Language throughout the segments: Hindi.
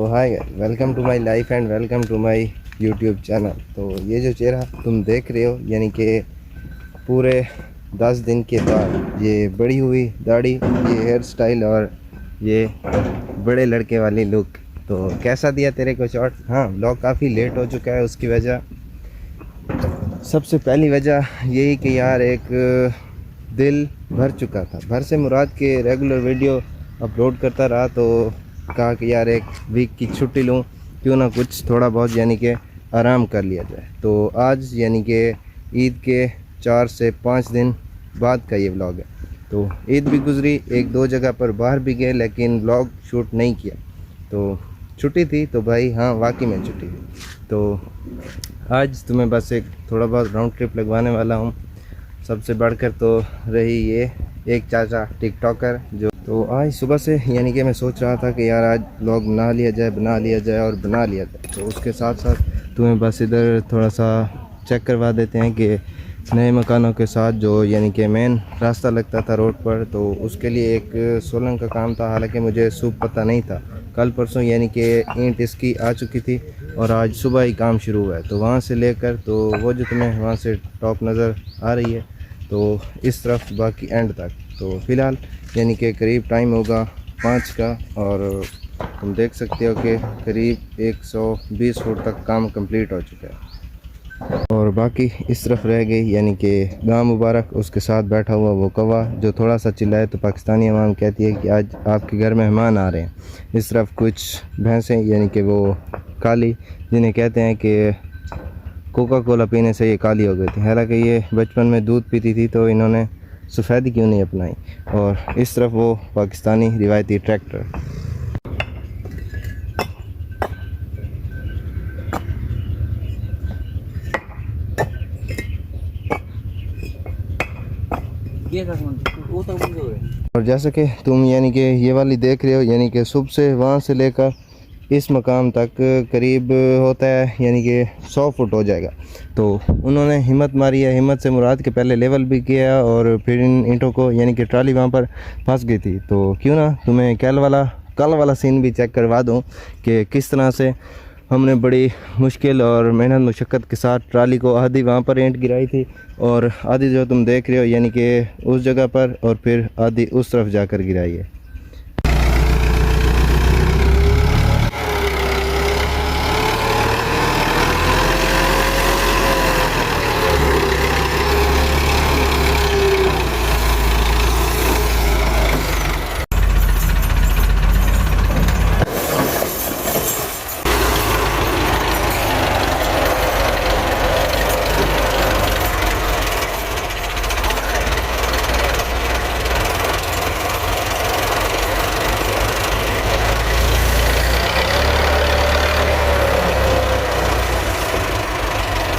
Hi, welcome to my life and welcome to my YouTube channel. तो ये जो चेहरा तुम देख रहे हो, यानी कि पूरे 10 दिन के बाद ये बड़ी हुई दाढ़ी, ये हेयर स्टाइल और ये बड़े लड़के वाली लुक, तो कैसा दिया तेरे को शॉट। हाँ, ब्लॉग काफ़ी लेट हो चुका है। उसकी वजह, सबसे पहली वजह यही कि यार एक दिल भर चुका था। भर से मुराद के रेगुलर वीडियो अपलोड करता रहा, तो कहा कि यार एक वीक की छुट्टी लूँ, क्यों ना कुछ थोड़ा बहुत यानी कि आराम कर लिया जाए। तो आज यानी कि ईद के 4 से 5 दिन बाद का ये व्लॉग है। तो ईद भी गुजरी, एक दो जगह पर बाहर भी गए, लेकिन व्लॉग शूट नहीं किया। तो छुट्टी थी तो भाई, हाँ वाकई में छुट्टी थी। तो आज तुम्हें बस एक थोड़ा बहुत राउंड ट्रिप लगवाने वाला हूँ। सबसे बढ़कर तो रही ये एक चाचा टिकटॉकर जो, तो आज सुबह से यानी कि मैं सोच रहा था कि यार आज व्लॉग बना लिया जाए और बना लिया जाए। तो उसके साथ साथ तुम्हें बस इधर थोड़ा सा चेक करवा देते हैं कि नए मकानों के साथ जो यानी कि मेन रास्ता लगता था रोड पर, तो उसके लिए एक सोलंग का काम था। हालांकि मुझे सूप पता नहीं था, कल परसों यानी कि ईंट इसकी आ चुकी थी और आज सुबह ही काम शुरू हुआ है। तो वहाँ से लेकर, तो वो जो तुम्हें वहाँ से टॉप नज़र आ रही है, तो इस तरफ बाकी एंड तक। तो फ़िलहाल यानी कि करीब टाइम होगा 5 का, और तुम देख सकते हो कि करीब 120 फुट तक काम कंप्लीट हो चुका है। और बाकी इस तरफ रह गई यानी कि गाँव मुबारक, उसके साथ बैठा हुआ वो कौवा जो थोड़ा सा चिल्लाए तो पाकिस्तानी अवाम कहती है कि आज आपके घर मेहमान आ रहे हैं। इस तरफ कुछ भैंसें यानी कि वो काली, जिन्हें कहते हैं कि कोका कोला पीने से ये काली हो गई थी। हालांकि ये बचपन में दूध पीती थी, तो इन्होंने सफ़ेदी क्यों नहीं अपनाई। और इस तरफ वो पाकिस्तानी रिवायती ट्रैक्टर। और जैसा कि तुम यानी कि ये वाली देख रहे हो, यानी कि सुबह से वहाँ से लेकर इस मकाम तक करीब होता है यानी कि 100 फुट हो जाएगा। तो उन्होंने हिम्मत मारी है। हिम्मत से मुराद के पहले लेवल भी किया और फिर इन ईंटों को, यानी कि ट्राली वहाँ पर फंस गई थी, तो क्यों ना तुम्हें कल वाला सीन भी चेक करवा दूँ कि किस तरह से हमने बड़ी मुश्किल और मेहनत मुशक्क़त के साथ ट्राली को आधी वहाँ पर ईंट गिराई थी, और आधी जो तुम देख रहे हो यानी कि उस जगह पर, और फिर आधी उस तरफ जाकर गिराई है।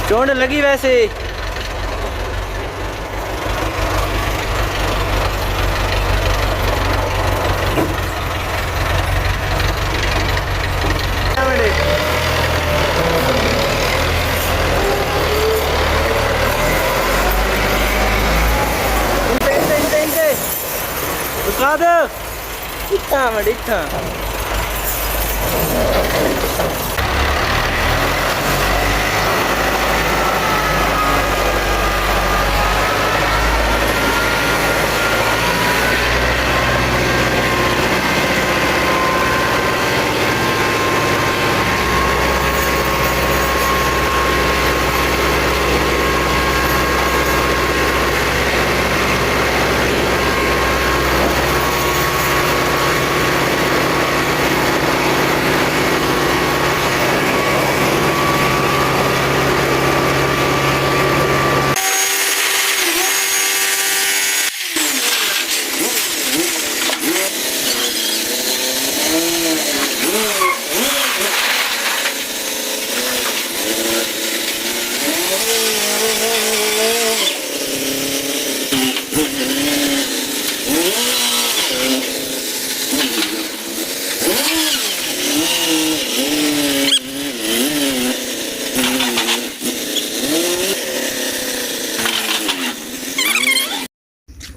चोट लगी वैसे। उस्ताद इतना मडिठा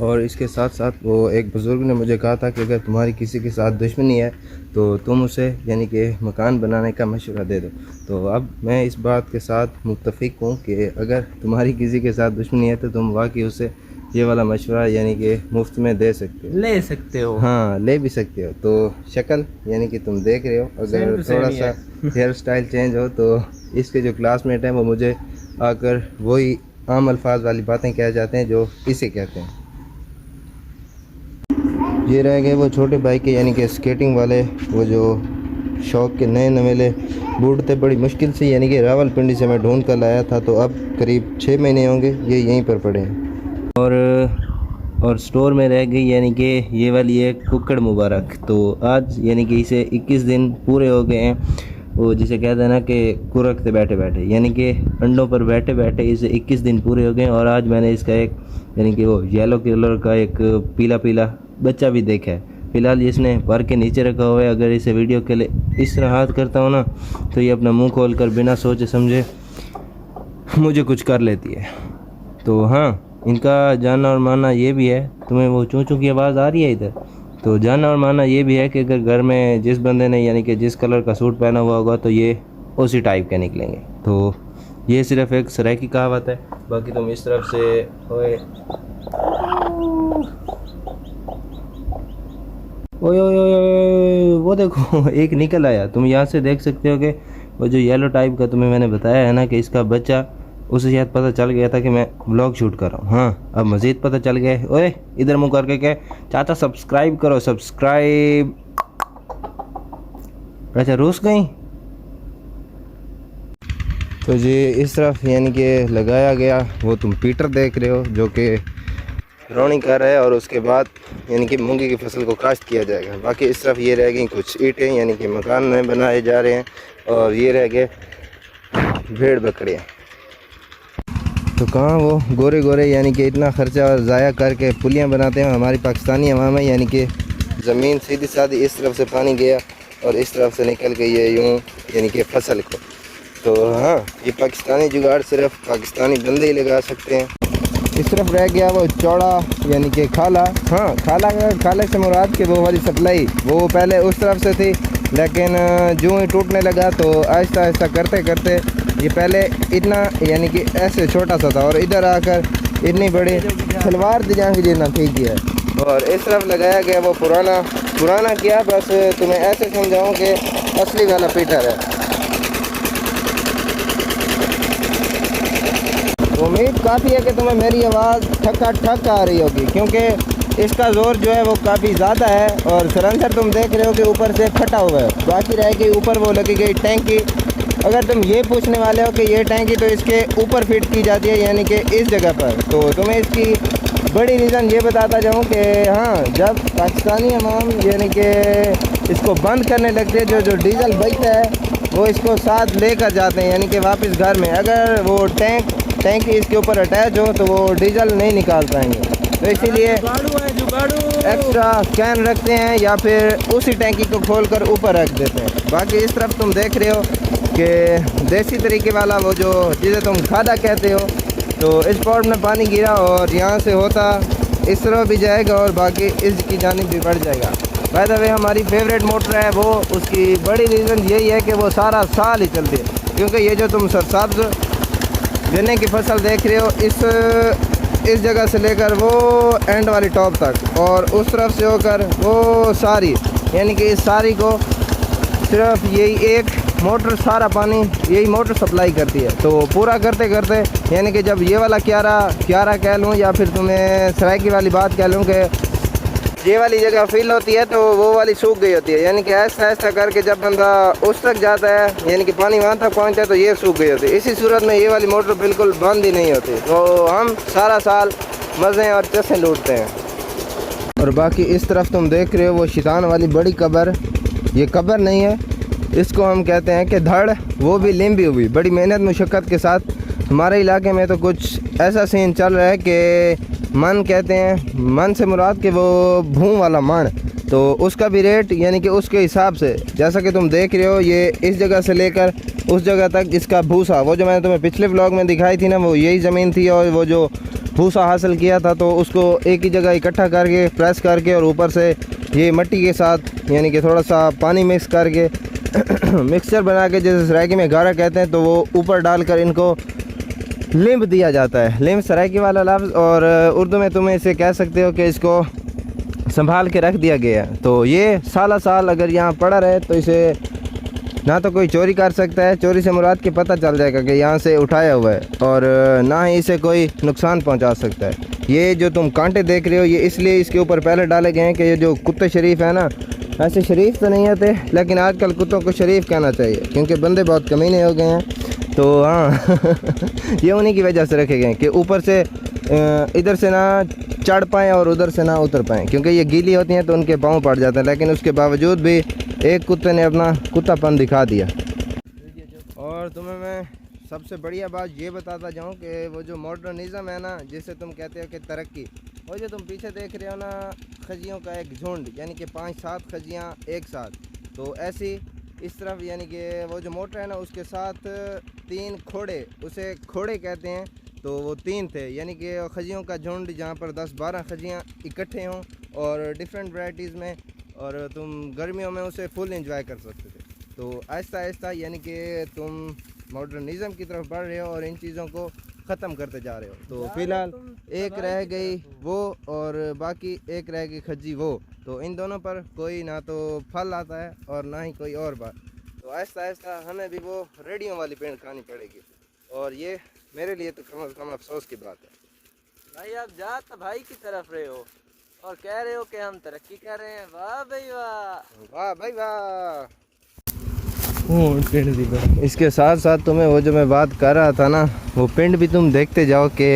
और इसके साथ साथ वो एक बुज़ुर्ग ने मुझे कहा था कि अगर तुम्हारी किसी के साथ दुश्मनी है तो तुम उसे यानी कि मकान बनाने का मशवरा दे दो। तो अब मैं इस बात के साथ मुत्तफ़िक हूँ कि अगर तुम्हारी किसी के साथ दुश्मनी है तो तुम वाकई उसे ये वाला मशवरा यानी कि मुफ्त में दे सकते हो, ले सकते हो। हाँ ले भी सकते हो। तो शक्ल यानी कि तुम देख रहे हो, अगर थोड़ा सा हेयर स्टाइल चेंज हो तो इसके जो क्लासमेट हैं वो मुझे आकर वही आम अल्फाज वाली बातें कह जाते हैं जो इसे कहते हैं। ये रह गए वो छोटे भाई के यानी कि स्केटिंग वाले, वो जो शौक़ के नए नवेले बूट थे, बड़ी मुश्किल से यानी कि रावलपिंडी से मैं ढूंढ कर लाया था। तो अब करीब 6 महीने होंगे ये यहीं पर पड़े हैं। और स्टोर में रह गई यानी कि ये वाली है कुक्कड़ मुबारक। तो आज यानी कि इसे 21 दिन पूरे हो गए हैं, वो जिसे कहते हैं ना कि कुरकते बैठे बैठे, यानी कि अंडों पर बैठे बैठे इसे 21 दिन पूरे हो गए। और आज मैंने इसका एक यानी कि वो येलो कलर का एक पीला पीला बच्चा भी देखा है। फ़िलहाल इसने भर के नीचे रखा हुआ है। अगर इसे वीडियो के लिए इस तरह हाथ करता हूँ ना तो ये अपना मुंह खोल कर बिना सोचे समझे मुझे कुछ कर लेती है। तो हाँ, इनका जानना और मानना ये भी है, तुम्हें वो चूँ चूँ की आवाज़ आ रही है इधर, तो जानना और मानना ये भी है कि अगर घर में जिस बंदे ने यानी कि जिस कलर का सूट पहना हुआ होगा तो ये उसी टाइप के निकलेंगे। तो ये सिर्फ एक सराय की कहावत है, बाकी तुम इस तरफ से ओए ओए ओए वो देखो एक निकल आया। तुम यहाँ से देख सकते हो कि वो जो येलो टाइप का तुम्हें मैंने बताया है ना कि इसका बच्चा, उसे शायद पता चल गया था कि मैं व्लॉग शूट कर रहा हूँ। हाँ, अब मज़ीद पता चल गया है। ओए इधर मुँह करके क्या चाचा सब्सक्राइब करो, सब्सक्राइब। अच्छा रूस गई। तो जी इस तरफ यानी कि लगाया गया वो तुम पीटर देख रहे हो जो कि रोनी कर रहा है, और उसके बाद यानी कि मूंगी की फसल को काश्त किया जाएगा। बाकी इस तरफ ये रह गई कुछ ईंटें यानी कि मकान में बनाए जा रहे हैं, और ये रह गए भेड़ बकरियाँ। तो कहाँ वो गोरे गोरे यानी कि इतना ख़र्चा और ज़ाया करके पुलियाँ बनाते हैं हमारी पाकिस्तानी अवाम है, यानी कि ज़मीन सीधी सादी इस तरफ से पानी गया और इस तरफ से निकल गई है यूँ यानी कि फसल को। तो हाँ, ये पाकिस्तानी जुगाड़ सिर्फ पाकिस्तानी बंदे ही लगा सकते हैं। इस तरफ रह गया वो चौड़ा यानी कि खाला। हाँ, खाले से मुराद के वो वाली सप्लाई वो पहले उस तरफ से थी, लेकिन जो ही टूटने लगा तो आहिस्ता आहिस्ता करते करते ये पहले इतना यानी कि ऐसे छोटा सा था और इधर आकर इतनी बड़ी सलवार डिजाइन की जितना ठीक है। और इस तरफ लगाया गया वो पुराना किया, बस तुम्हें ऐसे समझाऊँ कि असली वाला पीटर है। उम्मीद काफ़ी है कि तुम्हें मेरी आवाज़ ठक आ रही होगी, क्योंकि इसका ज़ोर जो है वो काफ़ी ज़्यादा है। और सरेंसर तुम देख रहे हो कि ऊपर से फटा हुआ है। बाकी रह गई ऊपर वो लगी गई टैंकी। अगर तुम ये पूछने वाले हो कि ये टैंकी तो इसके ऊपर फिट की जाती है यानी कि इस जगह पर, तो तुम्हें इसकी बड़ी रीज़न ये बताता जाऊँ कि हाँ, जब पाकिस्तानी अवाम यानी कि इसको बंद करने लगते हैं, जो डीजल बचता है वो इसको साथ लेकर जाते हैं यानी कि वापस घर में। अगर वो टैंकी इसके ऊपर अटैच हो तो वो डीजल नहीं निकाल पाएंगे, तो इसीलिए एक्स्ट्रा कैन रखते हैं या फिर उसी टैंकी को खोलकर ऊपर रख देते हैं। बाकी इस तरफ तुम देख रहे हो कि देसी तरीके वाला वो जो जिसे तुम खादा कहते हो, तो इस पॉट में पानी गिरा और यहाँ से होता इस तरफ भी जाएगा और बाकी इसकी जानिब भी बढ़ जाएगा। बाय द वे हमारी फेवरेट मोटर है वो, उसकी बड़ी रीज़न यही है कि वो सारा साल ही चलती है, क्योंकि ये जो तुम सरसब्ज़ गन्ने की फसल देख रहे हो इस जगह से लेकर वो एंड वाली टॉप तक और उस तरफ से होकर वो सारी यानी कि इस सारी को सिर्फ यही एक मोटर सारा पानी यही मोटर सप्लाई करती है। तो पूरा करते करते यानी कि जब ये वाला क्यारा कह लूँ या फिर तुम्हें सराइकी वाली बात कह लूँ कि ये वाली जगह फिल होती है तो वो वाली सूख गई होती है, यानी कि ऐसा ऐसा करके जब बंदा उस तक जाता है यानी कि पानी वहाँ तक पहुँचता है तो ये सूख गई होती है। इसी सूरत में ये वाली मोटर बिल्कुल बंद ही नहीं होती, तो हम सारा साल मज़े और चस्से लूटते हैं। और बाकी इस तरफ तुम देख रहे हो वो शैतान वाली बड़ी कब्र, ये कब्र नहीं है, इसको हम कहते हैं कि धड़, वो भी लिम्बी हुई बड़ी मेहनत मुशक्क़त के साथ। हमारे इलाके में तो कुछ ऐसा सीन चल रहा है कि मन कहते हैं, मन से मुराद कि वो भूं वाला मन, तो उसका भी रेट यानी कि उसके हिसाब से, जैसा कि तुम देख रहे हो ये इस जगह से लेकर उस जगह तक इसका भूसा, वो जो मैंने तुम्हें पिछले व्लॉग में दिखाई थी ना, वो यही ज़मीन थी और वो जो भूसा हासिल किया था, तो उसको एक ही जगह इकट्ठा करके प्रेस करके और ऊपर से ये मिट्टी के साथ यानी कि थोड़ा सा पानी मिक्स करके मिक्सचर बना के, जैसे सराइकी में गारा कहते हैं, तो वो ऊपर डालकर इनको लिम्ब दिया जाता है। लिम्ब सराइकी वाला लफ्ज़, और उर्दू में तुम इसे कह सकते हो कि इसको संभाल के रख दिया गया है। तो ये साल साल अगर यहाँ पड़ा रहे तो इसे ना तो कोई चोरी कर सकता है, चोरी से मुराद के पता चल जाएगा कि यहाँ से उठाया हुआ है, और ना ही इसे कोई नुकसान पहुँचा सकता है। ये जो तुम कांटे देख रहे हो ये इसलिए इसके ऊपर पहले डाले गए हैं कि ये जो कुत्ते शरीफ है ना, ऐसे शरीफ तो नहीं होते लेकिन आजकल कुत्तों को शरीफ कहना चाहिए क्योंकि बंदे बहुत कमीने हो गए हैं। तो हाँ ये उन्हीं की वजह से रखे गए हैं कि ऊपर से इधर से ना चढ़ पाएँ और उधर से ना उतर पाएँ, क्योंकि ये गीली होती हैं तो उनके पाँव पड़ जाते हैं। लेकिन उसके बावजूद भी एक कुत्ते ने अपना कुत्तापन दिखा दिया। और तुम्हें मैं सबसे बढ़िया बात ये बताता जाऊँ कि वो जो मॉडर्निज़म है ना, जिसे तुम कहते हो कि तरक्की, वो जो तुम पीछे देख रहे हो ना, खजियों का एक झुंड, यानी कि 5-7 खजियाँ एक साथ, तो ऐसी इस तरफ यानी कि वो जो मोटर है ना उसके साथ 3 खोड़े, उसे खोड़े कहते हैं, तो वो 3 थे, यानी कि खजियों का झुंड जहाँ पर 10-12 खजियाँ इकट्ठे हों और डिफरेंट वैराइटीज़ में, और तुम गर्मियों में उसे फुल एंजॉय कर सकते थे। तो आहिस्ता आहिस्ता यानी कि तुम मॉडर्निज़म की तरफ बढ़ रहे हो और इन चीज़ों को ख़त्म करते जा रहे हो। तो फ़िलहाल एक रह गई वो और बाकी एक रह गई खज्जी वो, तो इन दोनों पर कोई ना तो फल आता है और ना ही कोई और बात। तो आहिस्ता आहिस्ता हमें भी वो रेडियो वाली पेंट खानी पड़ेगी, और ये मेरे लिए तो कम से कम अफसोस की बात है। भाई आप जा तो भाई की तरफ रहे हो और कह रहे हो कि हम तरक्की कर रहे हैं। वाह भाई वाह, वाह भाई वाह। इसके साथ साथ तुम्हें वो जो मैं बात कर रहा था ना, वो पिंड भी तुम देखते जाओ कि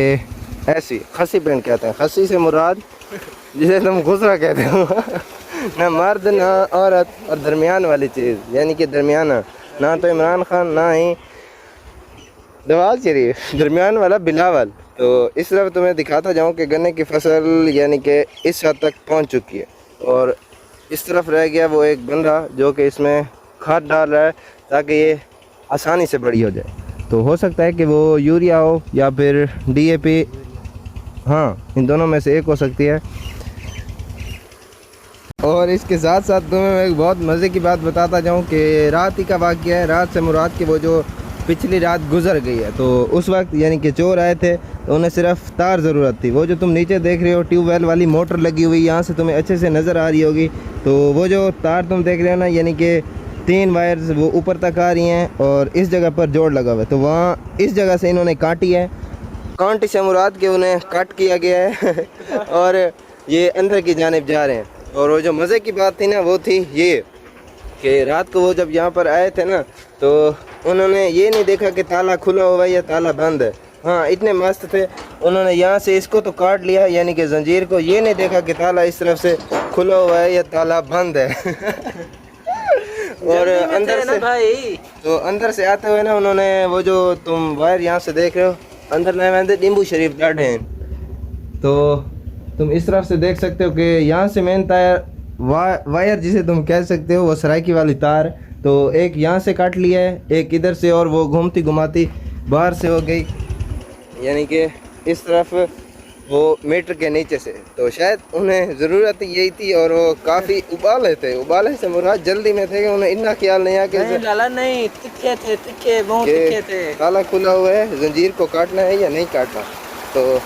ऐसी खसी पिंड कहते हैं। खसी से मुराद जिसे तुम गुजरा कहते हो ना मर्द ना औरत और दरमियान वाली चीज़, यानी कि दरमियाना, ना तो इमरान खान ना ही नवाज शरीफ, दरमियान वाला बिलावल। तो इस तरफ तुम्हें दिखाता जाऊं कि गन्ने की फसल यानी कि इस हद तक पहुंच चुकी है, और इस तरफ रह गया वो एक बंदा जो कि इसमें खाद डाल रहा है ताकि ये आसानी से बड़ी हो जाए। तो हो सकता है कि वो यूरिया हो या फिर DAP, हाँ इन दोनों में से एक हो सकती है। और इसके साथ साथ तुम्हें मैं एक बहुत मज़े की बात बताता जाऊं कि रात ही का वाक़या है। रात से मुराद कि वो जो पिछली रात गुजर गई है, तो उस वक्त यानी कि चोर आए थे तो उन्हें सिर्फ तार ज़रूरत थी। वो जो तुम नीचे देख रहे हो ट्यूबवेल वाली मोटर लगी हुई, यहाँ से तुम्हें अच्छे से नज़र आ रही होगी। तो वो जो तार तुम देख रहे हो ना, यानी कि 3 वायर्स वो ऊपर तक आ रही हैं और इस जगह पर जोड़ लगा हुआ है। तो वहाँ इस जगह से इन्होंने काटी है, कांटे से मुराद के उन्हें कट किया गया है और ये अंदर की जानिब जा रहे हैं। और वो जो मज़े की बात थी ना, वो थी ये कि रात को वो जब यहाँ पर आए थे ना, तो उन्होंने ये नहीं देखा कि ताला खुला हुआ है या ताला बंद है। हाँ इतने मस्त थे, उन्होंने यहाँ से इसको तो काट लिया यानी कि जंजीर को, ये नहीं देखा कि ताला इस तरफ से खुला हुआ है या ताला बंद है और अंदर से भाई, तो अंदर से आते हुए ना उन्होंने वो जो तुम वायर यहाँ से देख रहे हो, अंदर नए नींबू शरीफ डाले हैं। तो तुम इस तरफ से देख सकते हो कि यहाँ से मेन तार वायर जिसे तुम कह सकते हो वो सराइकी वाली तार, तो एक यहाँ से काट लिया है, एक इधर से, और वो घूमती घुमाती बाहर से हो गई यानी कि इस तरफ वो मीटर के नीचे से। तो शायद उन्हें ज़रूरत यही थी और वो काफ़ी उबाले थे, उबाले से मुराद जल्दी में थे कि उन्हें इतना ख्याल नहीं आया कि डाला नहीं, तिक्के थे, तिक्के बहुत तिक्के थे। ताला खुला हुआ है, जंजीर को काटना है या नहीं काटना। तो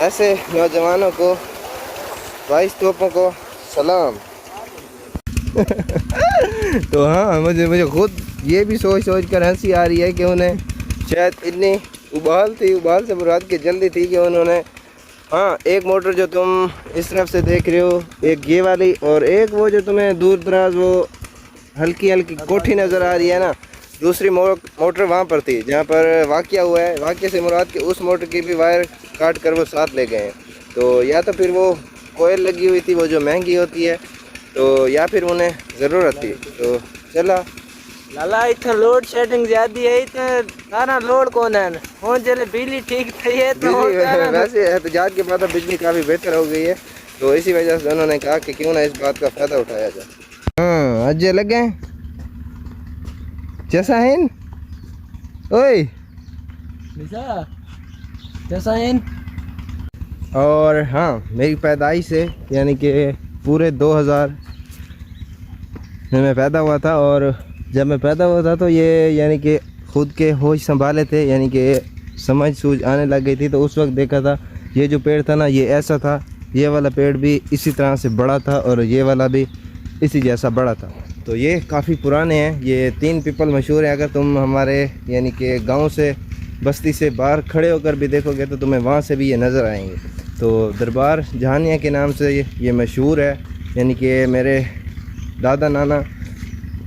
ऐसे नौजवानों को, 22 तोपों को सलाम तो हाँ मुझे खुद ये भी सोच कर हंसी आ रही है कि उन्हें शायद इतनी उबाल से मुराद की जल्दी थी कि उन्होंने, हाँ एक मोटर जो तुम इस तरफ से देख रहे हो, एक ये वाली, और एक वो जो तुम्हें दूर दराज वो हल्की हल्की कोठी नज़र आ रही है ना, दूसरी मोटर वहाँ पर थी जहाँ पर वाक़या हुआ है। वाक़या से मुराद कि उस मोटर की भी वायर काट कर वो साथ ले गए हैं। तो या तो फिर वो कोयल लगी हुई थी वो जो महंगी होती है, तो या फिर उन्हें ज़रूरत थी। तो चला लाला इतना लोड शेडिंग ज़्यादा है, इतना सारा लोड कौन है हो चले बिजली ठीक थी है तो वैसे एहतजाज के बाद बिजली काफ़ी बेहतर हो गई है, तो इसी वजह से उन्होंने कहा कि क्यों ना इस बात का फ़ायदा उठाया जाए। हाँ अजय लगे जैसा है ओए जैसा है और हाँ, मेरी पैदाइश से यानी कि पूरे 2000 में मैं पैदा हुआ था, और जब मैं पैदा हुआ था तो ये यानी कि खुद के होश संभाले थे, यानी कि समझ सूझ आने लग गई थी। तो उस वक्त देखा था ये जो पेड़ था ना, ये ऐसा था, ये वाला पेड़ भी इसी तरह से बड़ा था और ये वाला भी इसी जैसा बड़ा था। तो ये काफ़ी पुराने हैं। ये 3 पीपल मशहूर हैं। अगर तुम हमारे यानी कि गांव से, बस्ती से बाहर खड़े होकर भी देखोगे तो तुम्हें वहाँ से भी ये नज़र आएंगे। तो दरबार जहानिया के नाम से ये मशहूर है। यानी कि मेरे दादा नाना,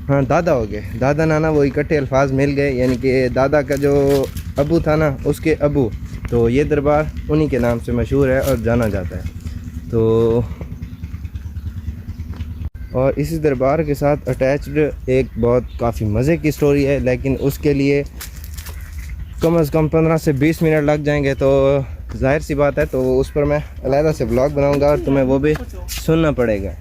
हाँ दादा हो गए, दादा नाना वो इकट्ठे अल्फाज मिल गए, यानी कि दादा का जो अबू था ना उसके अबू। तो ये दरबार उन्हीं के नाम से मशहूर है और जाना जाता है। तो और इसी दरबार के साथ अटैच्ड एक बहुत काफ़ी मज़े की स्टोरी है, लेकिन उसके लिए कम से कम 15 से 20 मिनट लग जाएंगे। तो जाहिर सी बात है, तो उस पर मैं अलहदा से ब्लॉग बनाऊंगा और तुम्हें वो भी सुनना पड़ेगा।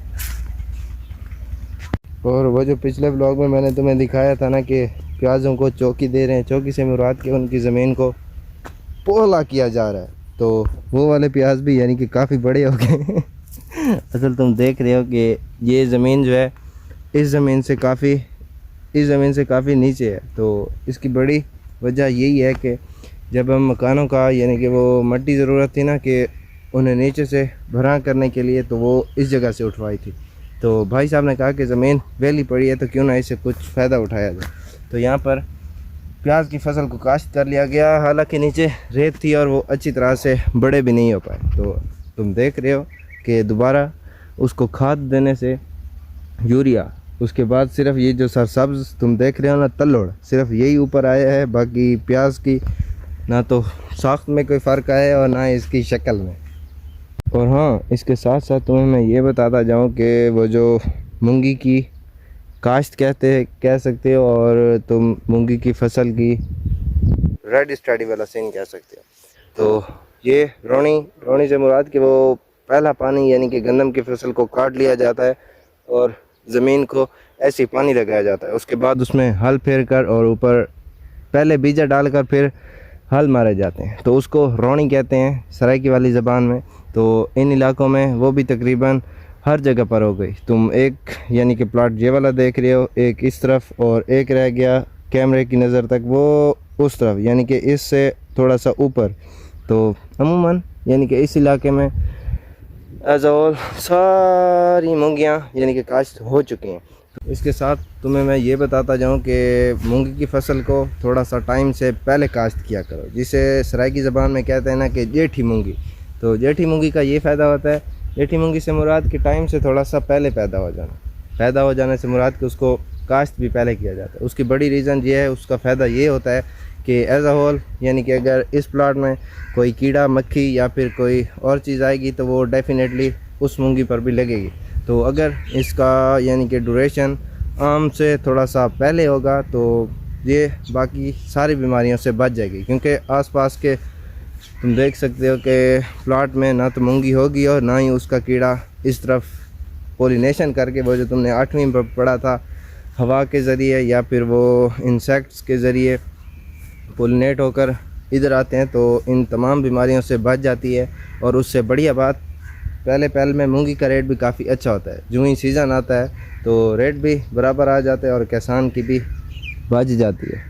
और वो जो पिछले ब्लॉग में मैंने तुम्हें दिखाया था ना कि प्याज़ों को चौकी दे रहे हैं, चौकी से मुराद के उनकी ज़मीन को पोला किया जा रहा है। तो वो वाले प्याज भी यानी कि काफ़ी बड़े हो गए। असल तुम देख रहे हो कि ये ज़मीन जो है इस ज़मीन से काफ़ी नीचे है। तो इसकी बड़ी वजह यही है कि जब हम मकानों का यानी कि वो मट्टी ज़रूरत थी ना कि उन्हें नीचे से भरा करने के लिए, तो वो इस जगह से उठवाई थी। तो भाई साहब ने कहा कि ज़मीन वेली पड़ी है तो क्यों ना इससे कुछ फ़ायदा उठाया जाए। तो यहाँ पर प्याज की फसल को काश्त कर लिया गया। हालांकि नीचे रेत थी और वो अच्छी तरह से बड़े भी नहीं हो पाए। तो तुम देख रहे हो कि दोबारा उसको खाद देने से यूरिया, उसके बाद सिर्फ ये जो सरसब्ज तुम देख रहे हो ना तल्लोड़, सिर्फ यही ऊपर आया है। बाकी प्याज की ना तो साख्त में कोई फ़र्क आया है और ना इसकी शक्ल में। और हाँ, इसके साथ साथ तुम्हें मैं ये बताता जाऊँ कि वो जो मूंगी की काश्त कह सकते हो, और तुम मूंगी की फसल की रेड स्टडी वाला सीन कह सकते हो। तो ये रोनी से मुराद कि वो पहला पानी यानी कि गंदम की फसल को काट लिया जाता है और ज़मीन को ऐसे पानी लगाया जाता है। उसके बाद उसमें हल फेर कर और ऊपर पहले बीजा डालकर फिर हल मारे जाते हैं। तो उसको रोनी कहते हैं सराइकी वाली ज़बान में। तो इन इलाकों में वो भी तकरीबन हर जगह पर हो गई। तुम एक यानी कि प्लाट ये वाला देख रहे हो, एक इस तरफ और एक रह गया कैमरे की नज़र तक वो उस तरफ, यानी कि इससे थोड़ा सा ऊपर। तो अमूमन यानी कि इस इलाके में एज ऑल सारी मूंगियाँ यानी कि काश्त हो चुकी हैं। इसके साथ तुम्हें मैं ये बताता जाऊँ कि मूंगी की फसल को थोड़ा सा टाइम से पहले काश्त किया करो, जिसे सराइकी ज़बान में कहते हैं ना कि जेठी मूंगी। तो जेठी मूंगी का ये फ़ायदा होता है, जेठी मूंगी से मुराद कि टाइम से थोड़ा सा पहले पैदा हो जाने से मुराद कि उसको काश्त भी पहले किया जाता है। उसकी बड़ी रीज़न ये है, उसका फ़ायदा ये होता है कि एज अ होल यानी कि अगर इस प्लाट में कोई कीड़ा मक्खी या फिर कोई और चीज़ आएगी तो वो डेफिनेटली उस मूंगी पर भी लगेगी। तो अगर इसका यानी कि ड्यूरेशन आम से थोड़ा सा पहले होगा तो ये बाकी सारी बीमारियों से बच जाएगी, क्योंकि आसपास के तुम देख सकते हो कि प्लाट में ना तो मूंगी होगी और ना ही उसका कीड़ा इस तरफ पोलिनेशन करके, वो जो तुमने 8वीं में पढ़ा था, हवा के ज़रिए या फिर वो इंसेक्ट्स के ज़रिए पोलिनेट होकर इधर आते हैं। तो इन तमाम बीमारियों से बच जाती है। और उससे बढ़िया बात, पहले में मूंगी का रेट भी काफ़ी अच्छा होता है। जो ही सीज़न आता है तो रेट भी बराबर आ जाता है और किसान की भी बच जाती है।